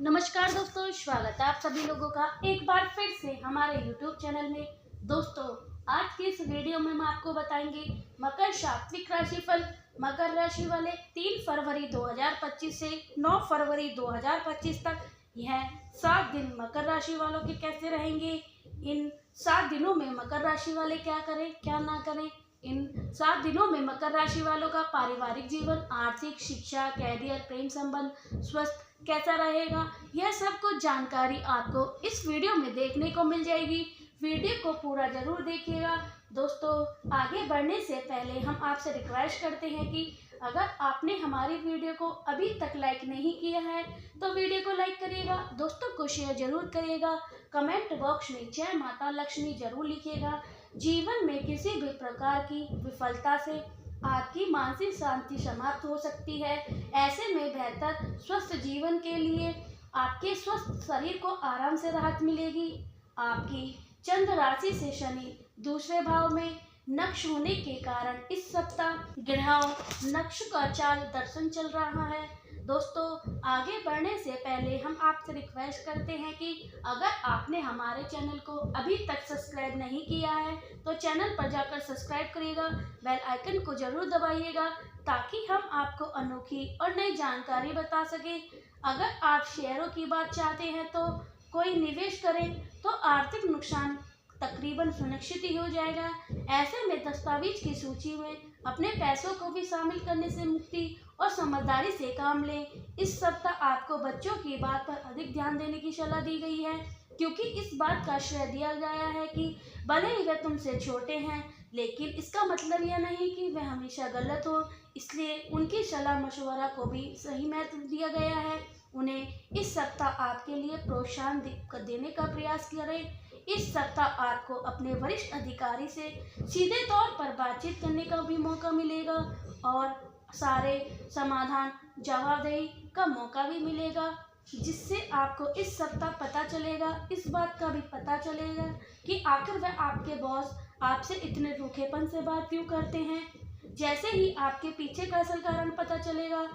नमस्कार दोस्तों, स्वागत है आप सभी लोगों का एक बार फिर से हमारे YouTube चैनल में। दोस्तों, आज की इस वीडियो में हम आपको बताएंगे मकर सात्विक राशिफल। मकर राशि वाले 3 फरवरी 2025 से 9 फरवरी 2025 तक यह 7 दिन मकर राशि वालों के कैसे रहेंगे। इन 7 दिनों में मकर राशि वाले क्या करें क्या ना करें। इन 7 दिनों में मकर राशि वालों का पारिवारिक जीवन, आर्थिक, शिक्षा, कैरियर, प्रेम संबंध, स्वास्थ्य कैसा रहेगा, यह सब कुछ जानकारी आपको इस वीडियो में देखने को मिल जाएगी। वीडियो को पूरा जरूर देखिएगा। दोस्तों, आगे बढ़ने से पहले हम आपसे रिक्वेस्ट करते हैं कि अगर आपने हमारी वीडियो को अभी तक लाइक नहीं किया है तो वीडियो को लाइक करिएगा, दोस्तों को शेयर जरूर करिएगा, कमेंट बॉक्स में जय माता लक्ष्मी जरूर लिखिएगा। जीवन में किसी भी प्रकार की विफलता से आपकी मानसिक शांति समाप्त हो सकती है। ऐसे में बेहतर स्वस्थ जीवन के लिए आपके स्वस्थ शरीर को आराम से राहत मिलेगी। आपकी चंद्र राशि से शनि दूसरे भाव में नक्ष होने के कारण इस सप्ताह ग्रहों नक्ष का चाल दर्शन चल रहा है। दोस्तों, आगे बढ़ने से पहले हम आपसे रिक्वेस्ट करते हैं कि अगर आपने हमारे चैनल को अभी तक सब्सक्राइब नहीं किया है तो चैनल पर जाकर सब्सक्राइब करिएगा, बेल आइकन को जरूर दबाइएगा ताकि हम आपको अनोखी और नई जानकारी बता सकें। अगर आप शेयरों की बात चाहते हैं तो कोई निवेश करें तो आर्थिक नुकसान तकरीबन सुनिश्चित ही हो जाएगा। ऐसे में दस्तावेज की सूची में अपने पैसों को भी शामिल करने से मुक्ति और समझदारी से काम लें। इस सप्ताह आपको बच्चों की बात पर अधिक ध्यान देने की सलाह दी गई है, क्योंकि इस बात का श्रेय दिया गया है कि भले ही वे तुमसे छोटे हैं लेकिन इसका मतलब यह नहीं कि वे हमेशा गलत हो। इसलिए उनकी सलाह मशवरा को भी सही महत्व दिया गया है। उन्हें इस सप्ताह आपके लिए प्रोत्साहन देने का प्रयास करें। इस सप्ताह आपको अपने वरिष्ठ अधिकारी से सीधे तौर पर बातचीत करने का भी मौका मिलेगा और सारे समाधान जवाबदेही का मौका भी मिलेगा, जिससे आपको इस सप्ताह पता चलेगा, इस बात का भी पता चलेगा कि आखिर वह आपके बॉस आपसे इतने रूखेपन से बात क्यों करते हैं। जैसे ही आपके पीछे का असल कारण पता चलेगा,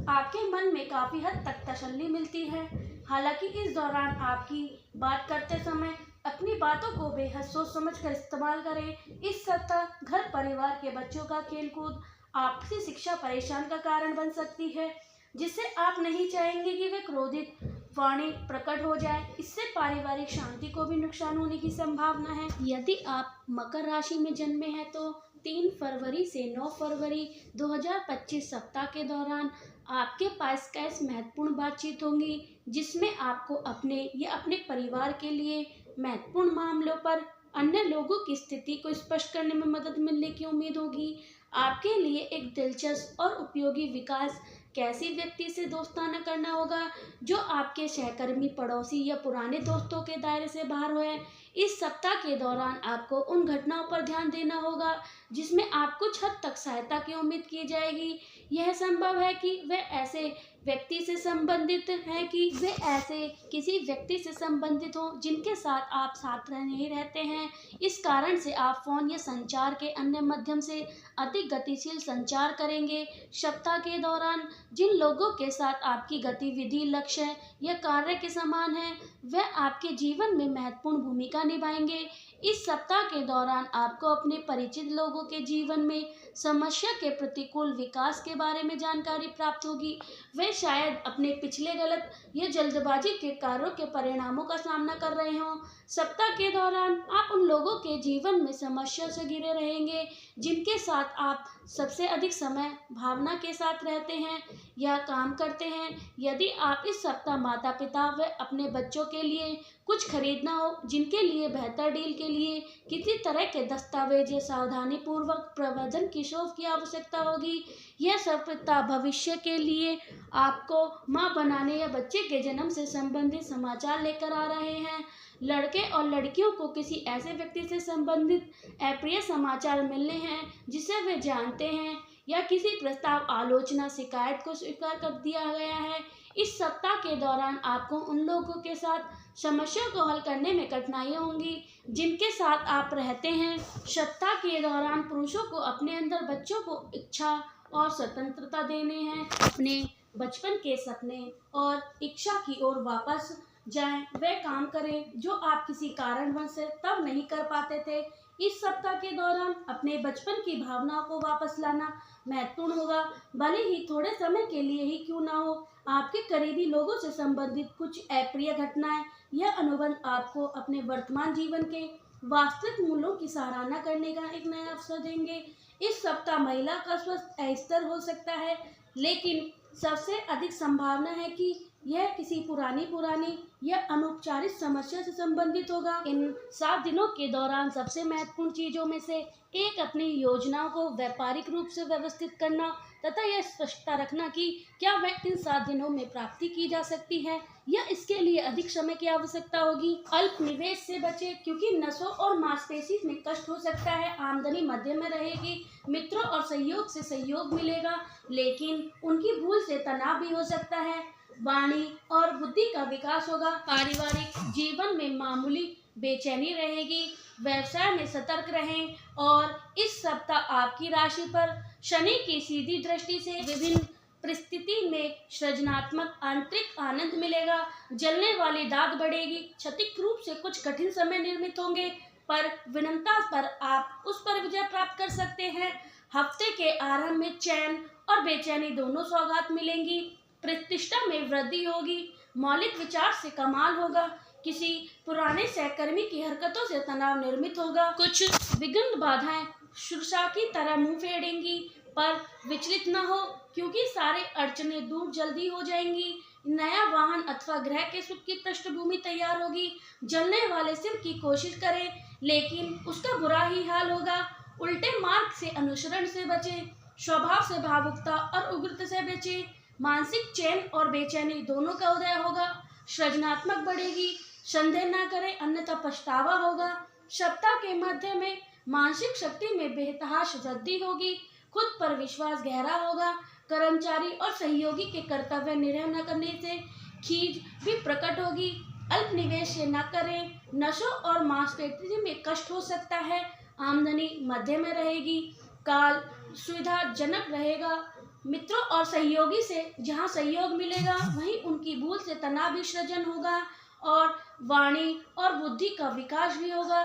आपके मन में काफ़ी हद तक तसल्ली मिलती है। हालांकि इस दौरान आपकी बात करते समय अपनी बातों को बेहद सोच समझ कर इस्तेमाल करें। इस सप्ताह घर परिवार के बच्चों का खेलकूद, आपसी शिक्षा परेशान का कारण बन सकती है, जिससे आप नहीं चाहेंगे कि वे क्रोधित वाणी प्रकट हो जाए। इससे पारिवारिक शांति को भी नुकसान होने की संभावना है। यदि आप मकर राशि में जन्मे हैं तो 3 फरवरी से 9 फरवरी 2025 सप्ताह के दौरान आपके पास कैसे महत्वपूर्ण बातचीत होंगी, जिसमें आपको अपने या अपने परिवार के लिए महत्वपूर्ण मामलों पर अन्य लोगों की स्थिति को स्पष्ट करने में मदद मिलने की उम्मीद होगी। आपके लिए एक दिलचस्प और उपयोगी विकास कैसी व्यक्ति से दोस्ताना करना होगा जो आपके सहकर्मी, पड़ोसी या पुराने दोस्तों के दायरे से बाहर होए। इस सप्ताह के दौरान आपको उन घटनाओं पर ध्यान देना होगा जिसमें आप कुछ हद तक सहायता की उम्मीद की जाएगी। यह संभव है कि वे ऐसे व्यक्ति से संबंधित हैं कि वे ऐसे किसी व्यक्ति से संबंधित हों जिनके साथ आप साथ नहीं रहते हैं। इस कारण से आप फोन या संचार के अन्य माध्यम से अधिक गतिशील संचार करेंगे। सप्ताह के दौरान जिन लोगों के साथ आपकी गतिविधि, लक्ष्य या कार्य के समान है, वे आपके जीवन में महत्वपूर्ण भूमिका निभाएंगे। इस सप्ताह के दौरान आपको अपने परिचित लोगों के जीवन में समस्या के प्रतिकूल विकास के बारे में जानकारी प्राप्त होगी। वे शायद अपने पिछले गलत या जल्दबाजी के कार्यों के परिणामों का सामना कर रहे हों। सप्ताह के दौरान आप उन लोगों के जीवन में समस्या से घिरे रहेंगे जिनके साथ आप सबसे अधिक समय भावना के साथ रहते हैं या काम करते हैं। यदि आप इस सप्ताह माता पिता व अपने बच्चों के लिए कुछ खरीदना हो, जिनके लिए बेहतर डील के लिए किसी तरह के दस्तावेज या सावधानी पूर्वक प्रबंधन की शोध की आवश्यकता होगी। यह सप्ताह भविष्य के लिए आपको मां बनाने या बच्चे के जन्म से संबंधित समाचार लेकर आ रहे हैं। लड़के और लड़कियों को किसी ऐसे व्यक्ति से संबंधित अप्रिय समाचार मिलने हैं जिसे वे जानते हैं या किसी प्रस्ताव, आलोचना, शिकायत को स्वीकार कर दिया गया है। इस सप्ताह के दौरान आपको उन लोगों के साथ समस्या को हल करने में कठिनाइयाँ होंगी जिनके साथ आप रहते हैं। सप्ताह के दौरान पुरुषों को अपने अंदर बच्चों को इच्छा और स्वतंत्रता देने हैं, अपने बचपन के सपने और इच्छा की ओर वापस जाएं, वे काम करें जो आप किसी कारणवश से तब नहीं कर पाते थे। इस सप्ताह के दौरान अपने बचपन की भावनाओं को वापस लाना महत्वपूर्ण होगा, भले ही थोड़े समय के लिए ही क्यों ना हो। आपके करीबी लोगों से संबंधित कुछ अप्रिय घटनाएं या अनुबंध आपको अपने वर्तमान जीवन के वास्तविक मूल्यों की सराहना करने का एक नया अवसर देंगे। इस सप्ताह महिला का स्वास्थ्य अस्थिर हो सकता है, लेकिन सबसे अधिक संभावना है कि यह किसी पुरानी या अनौपचारिक समस्या से संबंधित होगा। इन 7 दिनों के दौरान सबसे महत्वपूर्ण चीजों में से एक अपनी योजनाओं को व्यापारिक रूप से व्यवस्थित करना तथा यह स्पष्टता रखना कि क्या वह इन 7 दिनों में प्राप्ति की जा सकती है या इसके लिए अधिक समय की आवश्यकता होगी। अल्प निवेश से बचें, क्योंकि नसों और मांसपेशी में कष्ट हो सकता है। आमदनी मध्यम में रहेगी, मित्रों और सहयोग से सहयोग मिलेगा, लेकिन उनकी भूल से तनाव भी हो सकता है। वाणी और बुद्धि का विकास होगा। पारिवारिक जीवन में मामूली बेचैनी रहेगी। व्यवसाय में सतर्क रहें और इस सप्ताह आपकी राशि पर शनि की सीधी दृष्टि से विभिन्न परिस्थिति में सृजनात्मक आंतरिक आनंद मिलेगा। जलने वाली दाग बढ़ेगी। क्षतिक रूप से कुछ कठिन समय निर्मित होंगे, पर विनम्रता पर आप उस पर विजय प्राप्त कर सकते हैं। हफ्ते के आरंभ में चैन और बेचैनी दोनों सौगात मिलेंगी। प्रतिष्ठा में वृद्धि होगी। मौलिक विचार से कमाल होगा। किसी पुराने सहकर्मी की हरकतों से तनाव निर्मित होगा। कुछ विघ्न बाधाएं सुरक्षा की तरह मुंह फेरेंगी, पर विचलित न हो, क्योंकि सारे अड़चने दूर जल्दी हो जाएंगी। नया वाहन अथवा ग्रह के सुख की पृष्ठभूमि तैयार होगी। जलने वाले सिर की कोशिश करें, लेकिन उसका बुरा ही हाल होगा। उल्टे मार्ग से अनुसरण से बचें। स्वभाव से भावुकता और उग्रता से बचें। मानसिक चैन और बेचैनी दोनों का उदय होगा। सृजनात्मक बढ़ेगी। संदेह न करें, अन्यथा पछतावा होगा। सप्ताह के मध्य में मानसिक शक्ति में बेतहाश वृद्धि होगी। खुद पर विश्वास गहरा होगा। कर्मचारी और सहयोगी के कर्तव्य निर्वह न करने से खीज भी प्रकट होगी। अल्प निवेश से न करें। नसों और मांसपेशी में कष्ट हो सकता है। आमदनी मध्य में रहेगी। काल सुविधाजनक रहेगा। मित्रों और सहयोगी से जहां सहयोग मिलेगा, वहीं उनकी भूल से तनाव भी सृजन होगा और वाणी और बुद्धि का विकास भी होगा।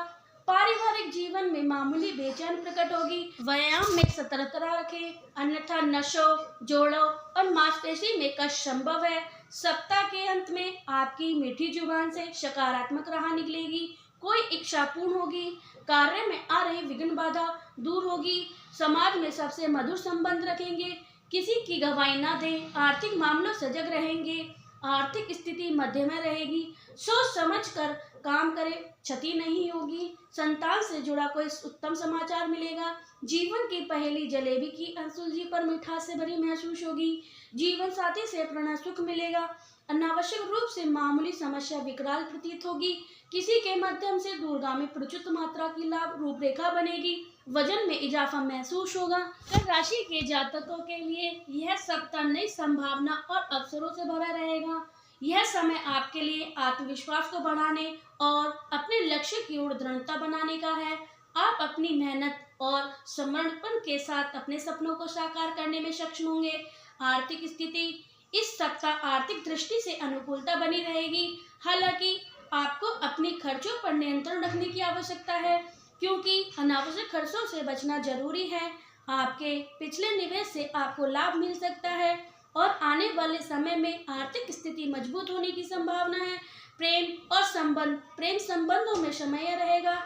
पारिवारिक जीवन में मामूली बेचैन प्रकट होगी। व्यायाम में सतर्कता रखें, अन्यथा नसों, जोड़ों और मांसपेशी में कष्ट संभव है। सप्ताह के अंत में आपकी मीठी जुबान से सकारात्मक राह निकलेगी। कोई इच्छा पूर्ण होगी। कार्य में आ रही विघ्न बाधा दूर होगी। समाज में सबसे मधुर संबंध रखेंगे। किसी की गवाही न दें। आर्थिक मामलों सजग रहेंगे। आर्थिक स्थिति मध्य में रहेगी। सोच समझ कर काम करें, क्षति नहीं होगी। संतान से जुड़ा कोई उत्तम समाचार मिलेगा। जीवन की पहेली जलेबी की अनसुलझी पर मिठास से भरी महसूस होगी। जीवन साथी से प्रणय सुख मिलेगा। अनावश्यक रूप से मामूली समस्या विकराल प्रतीत होगी। किसी के माध्यम से दूरगामी प्रचुर मात्रा की लाभ रूपरेखा बनेगी। वजन में इजाफा महसूस होगा। कर राशि के जातकों के लिए यह सप्ताह नई संभावना और अवसरों से भरा रहेगा। यह समय आपके लिए आत्मविश्वास को बढ़ाने और अपने लक्ष्य की ओर दृढ़ता बनाने का है। आप अपनी मेहनत और समर्पण के साथ अपने सपनों को साकार करने में सक्षम होंगे। आर्थिक स्थिति इस सप्ताह आर्थिक दृष्टि से अनुकूलता बनी रहेगी। हालांकि आपको अपने खर्चों पर नियंत्रण रखने की आवश्यकता है, क्योंकि अनावश्यक खर्चों से बचना जरूरी है। आपके पिछले निवेश से आपको लाभ मिल सकता है और आने वाले समय में आर्थिक स्थिति मजबूत होने की संभावना है। प्रेम संबंधों में समय रहेगा।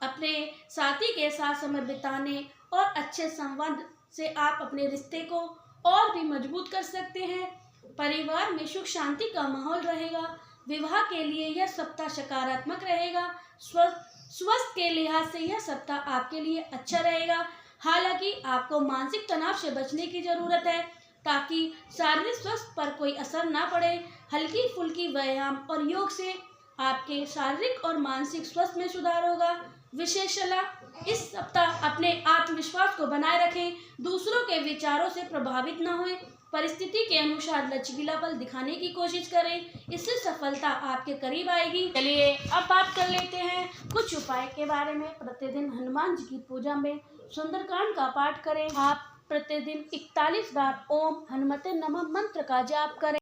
अपने साथी के साथ समय बिताने और अच्छे संवाद से आप अपने रिश्ते को और भी मजबूत कर सकते हैं। परिवार में सुख शांति का माहौल रहेगा। विवाह के लिए यह सप्ताह सकारात्मक रहेगा। स्वास्थ्य के लिहाज से यह सप्ताह आपके लिए अच्छा रहेगा। हालांकि आपको मानसिक तनाव से बचने की जरूरत है, ताकि शारीरिक स्वास्थ्य पर कोई असर ना पड़े। हल्की फुल्की व्यायाम और योग से आपके शारीरिक और मानसिक स्वास्थ्य में सुधार होगा। विशेष सलाह, इस सप्ताह अपने आत्मविश्वास को बनाए रखें। दूसरों के विचारों से प्रभावित न हों। परिस्थिति के अनुसार लचकीलापन दिखाने की कोशिश करें। इससे सफलता आपके करीब आएगी। चलिए अब बात कर लेते हैं कुछ उपाय के बारे में। प्रतिदिन हनुमान जी की पूजा में सुंदरकांड का पाठ करें। आप प्रतिदिन 41 बार ओम हनुमते नमः मंत्र का जाप करें।